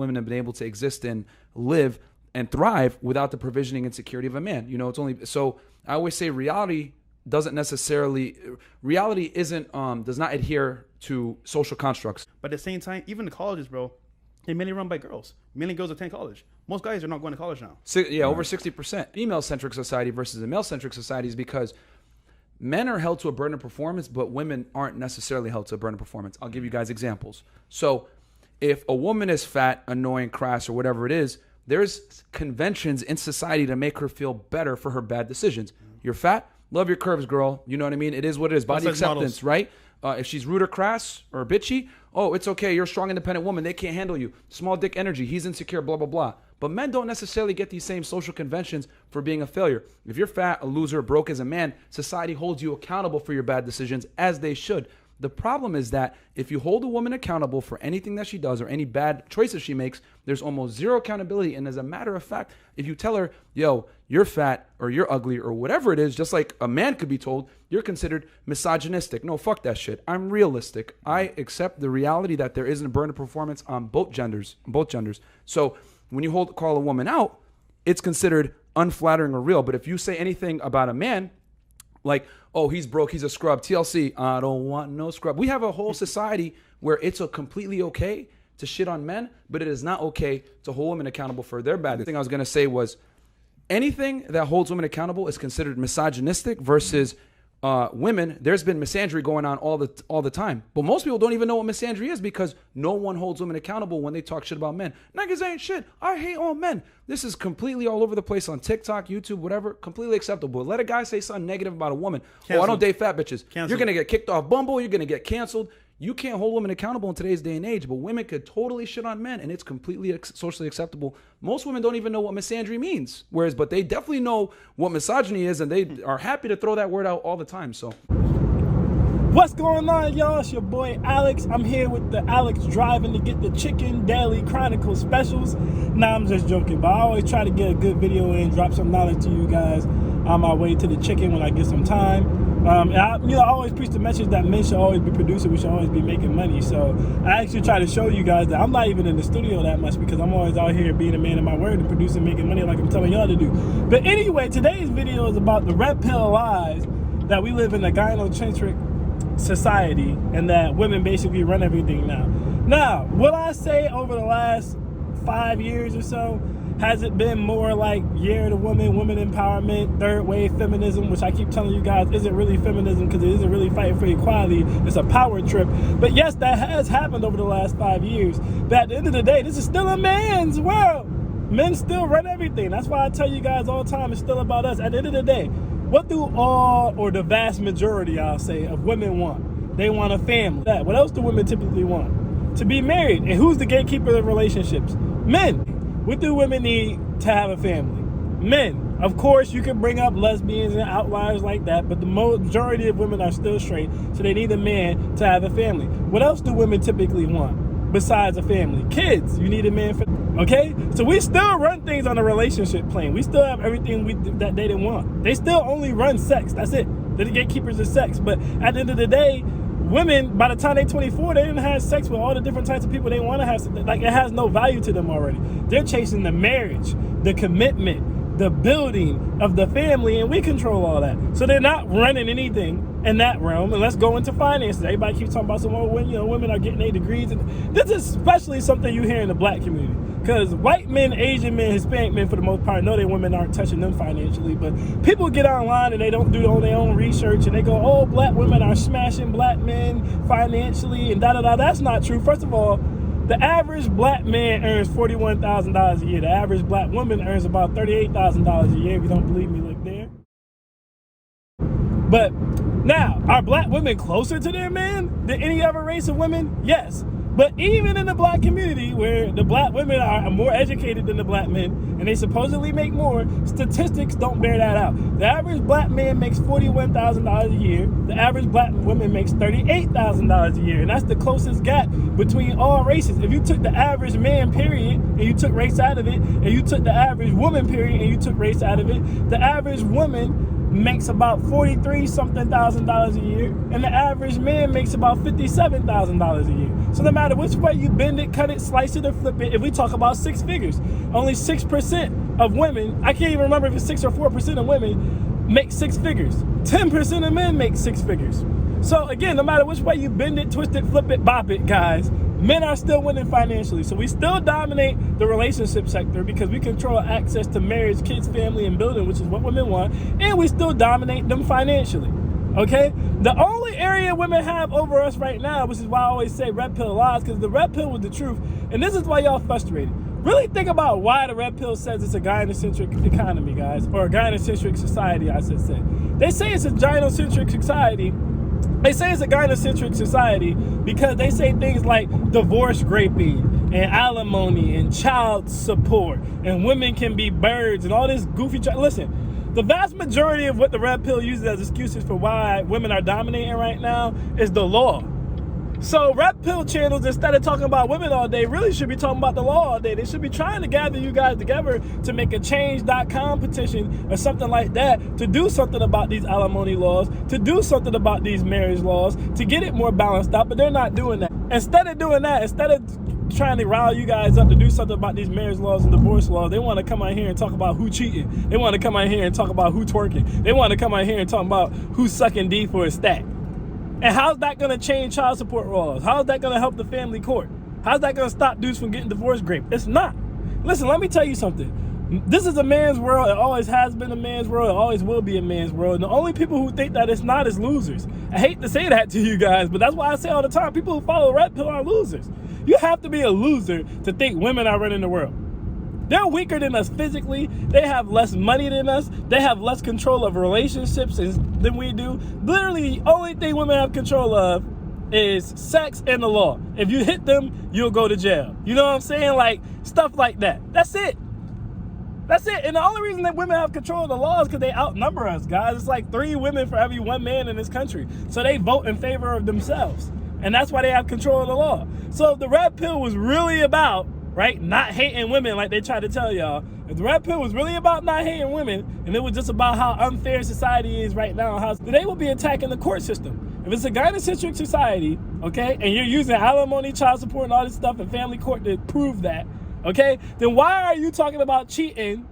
women have been able to exist and live and thrive without the provisioning and security of a man. You know, it's only so I always say reality does not adhere to social constructs. But at the same time, even the colleges, bro, they're mainly run by girls. Mainly girls attend college. Most guys are not going to college now. Over 60% female-centric society versus a male-centric society is because men are held to a burden of performance, but women aren't necessarily held to a burden of performance. I'll give you guys examples. So if a woman is fat, annoying, crass, or whatever it is, there's conventions in society to make her feel better for her bad decisions. You're fat, love your curves, girl. You know what I mean? It is what it is. Body acceptance, right? If she's rude or crass or bitchy, oh, it's okay. You're a strong, independent woman. They can't handle you. Small dick energy. He's insecure, blah, blah, blah. But men don't necessarily get these same social conventions for being a failure. If you're fat, a loser, broke as a man, society holds you accountable for your bad decisions, as they should. The problem is that if you hold a woman accountable for anything that she does or any bad choices she makes, there's almost zero accountability. And as a matter of fact, if you tell her, yo, you're fat or you're ugly or whatever it is, just like a man could be told, you're considered misogynistic. No, fuck that shit. I'm realistic. I accept the reality that there isn't a burden of performance on both genders. So when you call a woman out, it's considered unflattering or real. But if you say anything about a man, like, oh, he's broke, he's a scrub, TLC, I don't want no scrub. We have a whole society where it's completely okay to shit on men, but it is not okay to hold women accountable for their bad. The thing I was going to say was anything that holds women accountable is considered misogynistic versus women. There's been misandry going on all the time. But most people don't even know what misandry is because no one holds women accountable when they talk shit about men. Niggas ain't shit. I hate all men. This is completely all over the place on TikTok, YouTube, whatever. Completely acceptable. Let a guy say something negative about a woman. Canceled. Oh, I don't date fat bitches. Canceled. You're going to get kicked off Bumble. You're going to get canceled. You can't hold women accountable in today's day and age, but women could totally shit on men, and it's completely socially acceptable. Most women don't even know what misandry means, but they definitely know what misogyny is, and they are happy to throw that word out all the time. So, what's going on, y'all? It's your boy Alex. I'm here with the Alex Driving to Get the Chicken Daily Chronicle specials. Nah, I'm just joking, but I always try to get a good video in, drop some knowledge to you guys on my way to the chicken when I get some time. And I always preach the message that men should always be producing, we should always be making money. So I actually try to show you guys that I'm not even in the studio that much because I'm always out here being a man of my word and producing, making money like I'm telling y'all to do. But anyway, today's video is about the red pill lies that we live in a gynocentric society and that women basically run everything now. Now, what I say over the last 5 years or so, has it been more like year of the woman, women empowerment, third wave feminism, which I keep telling you guys isn't really feminism because it isn't really fighting for equality. It's a power trip. But yes, that has happened over the last 5 years. But at the end of the day, this is still a man's world. Men still run everything. That's why I tell you guys all the time, it's still about us. At the end of the day, what do all or the vast majority, I'll say, of women want? They want a family. What else do women typically want? To be married. And who's the gatekeeper of relationships? Men. What do women need to have a family? Men. Of course, you can bring up lesbians and outliers like that, but the majority of women are still straight, so they need a man to have a family. What else do women typically want besides a family? Kids. You need a man for... Okay? So we still run things on a relationship plane. We still have everything that they didn't want. They still only run sex. That's it. They're the gatekeepers of sex. But at the end of the day, women, by the time they're 24, they didn't have sex with all the different types of people they want to have. Like, it has no value to them already. They're chasing the marriage, the commitment, the building of the family, and we control all that. So they're not running anything in that realm. And let's go into finances. Everybody keeps talking about women are getting their degrees. And this is especially something you hear in the black community. Because white men, Asian men, Hispanic men, for the most part, know their women aren't touching them financially. But people get online and they don't do their own research. And they go, oh, black women are smashing black men financially and da-da-da. That's not true. First of all, the average black man earns $41,000 a year. The average black woman earns about $38,000 a year. If you don't believe me, look there. But now, are black women closer to their man than any other race of women? Yes. But even in the black community, where the black women are more educated than the black men, and they supposedly make more, statistics don't bear that out. The average black man makes $41,000 a year. The average black woman makes $38,000 a year. And that's the closest gap between all races. If you took the average man, period, and you took race out of it, and you took the average woman, period, and you took race out of it, the average woman makes about $43-something thousand a year, and the average man makes about $57,000 a year. So no matter which way you bend it, cut it, slice it, or flip it, if we talk about six figures, only 6% of women, I can't even remember if it's 6 or 4% of women make six figures. 10% of men make six figures. So again, no matter which way you bend it, twist it, flip it, bop it, guys, men are still winning financially. So we still dominate the relationship sector because we control access to marriage, kids, family, and building, which is what women want. And we still dominate them financially. Okay? The only area women have over us right now, which is why I always say red pill lies, because the red pill was the truth. And this is why y'all frustrated. Really think about why the red pill says it's a gynocentric economy, guys, or a gynocentric society, I should say. They say it's a gynocentric society. They say it's a gynocentric society because they say things like divorce raping and alimony and child support and women can be birds and all this goofy. Listen, the vast majority of what the red pill uses as excuses for why women are dominating right now is the law. So red pill channels, instead of talking about women all day, really should be talking about the law all day. They should be trying to gather you guys together to make a change.com petition or something like that, to do something about these alimony laws, to do something about these marriage laws, to get it more balanced out, but they're not doing that. Instead of doing that, instead of trying to rile you guys up to do something about these marriage laws and divorce laws, they want to come out here and talk about who cheating. They want to come out here and talk about who twerking. They want to come out here and talk about who's sucking D for a stack. And how's that going to change child support laws? How's that going to help the family court? How's that going to stop dudes from getting divorce raped? It's not. Listen, let me tell you something. This is a man's world. It always has been a man's world. It always will be a man's world. And the only people who think that it's not is losers. I hate to say that to you guys, but that's why I say all the time, people who follow red pill are losers. You have to be a loser to think women are running the world. They're weaker than us physically. They have less money than us. They have less control of relationships than we do. Literally, the only thing women have control of is sex and the law. If you hit them, you'll go to jail. You know what I'm saying? Like, stuff like that. That's it. That's it. And the only reason that women have control of the law is because they outnumber us, guys. It's like 3 women for every 1 man in this country. So they vote in favor of themselves. And that's why they have control of the law. So if the red pill was really about, right, not hating women like they try to tell y'all, if the red pill was really about not hating women, and it was just about how unfair society is right now, how they would be attacking the court system. If it's a gynocentric society, okay, and you're using alimony, child support, and all this stuff in family court to prove that, okay, then why are you talking about cheating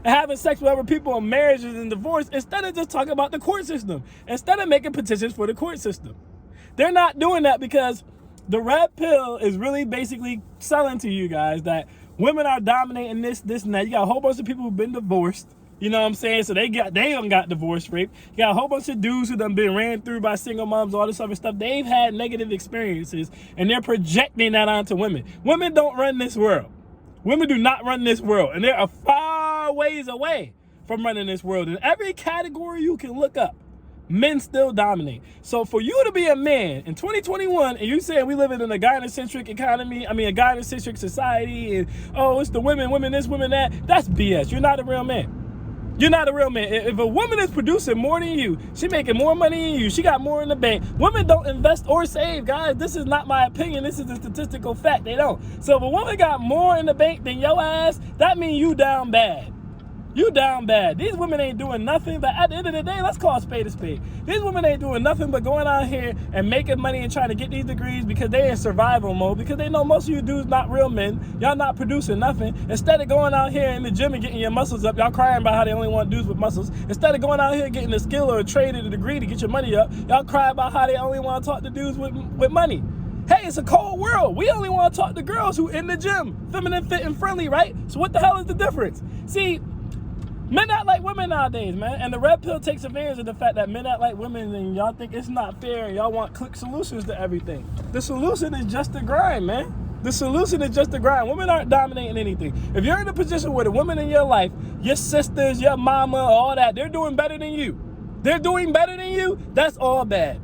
and having sex with other people in marriages and divorce instead of just talking about the court system, instead of making petitions for the court system? They're not doing that because the red pill is really basically selling to you guys that women are dominating this, and that. You got a whole bunch of people who've been divorced. You know what I'm saying? So they done got divorce raped. You got a whole bunch of dudes who done been ran through by single moms, all this other stuff. They've had negative experiences, and they're projecting that onto women. Women don't run this world. Women do not run this world, and they're a far ways away from running this world. In every category you can look up, men still dominate. So for you to be a man in 2021 and you saying we living in a gynocentric economy, a gynocentric society, and oh, it's the women this, women that, that's BS. You're not a real man. You're not a real man. If a woman is producing more than you, she making more money than you, she got more in the bank. Women don't invest or save, guys. This is not my opinion. This is a statistical fact. They don't. So if a woman got more in the bank than your ass, that means you down bad. You down bad. These women ain't doing nothing, but at the end of the day, let's call a spade a spade. These women ain't doing nothing but going out here and making money and trying to get these degrees because they in survival mode, because they know most of you dudes not real men. Y'all not producing nothing. Instead of going out here in the gym and getting your muscles up, y'all crying about how they only want dudes with muscles. Instead of going out here getting a skill or a trade or a degree to get your money up, y'all cry about how they only want to talk to dudes with money. Hey, it's a cold world. We only want to talk to girls who in the gym, feminine, fit, and friendly, right? So what the hell is the difference? See, men act like women nowadays, man. And the red pill takes advantage of the fact that men act like women and y'all think it's not fair and y'all want quick solutions to everything. The solution is just the grind, man. The solution is just the grind. Women aren't dominating anything. If you're in a position where the women in your life, your sisters, your mama, all that, they're doing better than you. They're doing better than you, that's all bad.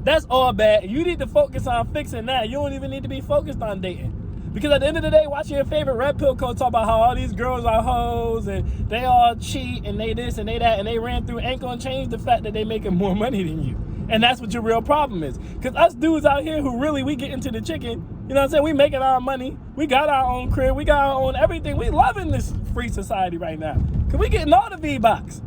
That's all bad. You need to focus on fixing that. You don't even need to be focused on dating. Because at the end of the day, watching your favorite red pill coach talk about how all these girls are hoes and they all cheat and they this and they that and they ran through, ain't gonna change the fact that they making more money than you. And that's what your real problem is. Because us dudes out here who really, we get into the chicken, you know what I'm saying? We making our money. We got our own crib. We got our own everything. We loving this free society right now. Because we getting all the V-Box.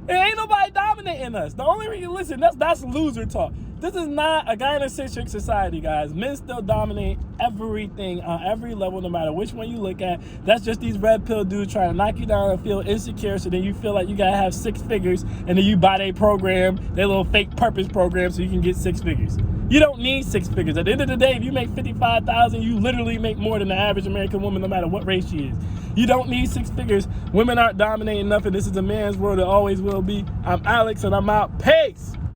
And ain't nobody dominating us. The only reason, listen, that's loser talk. This is not a gynocentric society, guys. Men still dominate everything on every level, no matter which one you look at. That's just these red pill dudes trying to knock you down and feel insecure, so then you feel like you gotta have 6 figures, and then you buy their program, their little fake purpose program, so you can get 6 figures. You don't need 6 figures. At the end of the day, if you make $55,000, you literally make more than the average American woman, no matter what race she is. You don't need 6 figures. Women aren't dominating nothing. This is a man's world. It always will be. I'm Alex, and I'm out. Peace.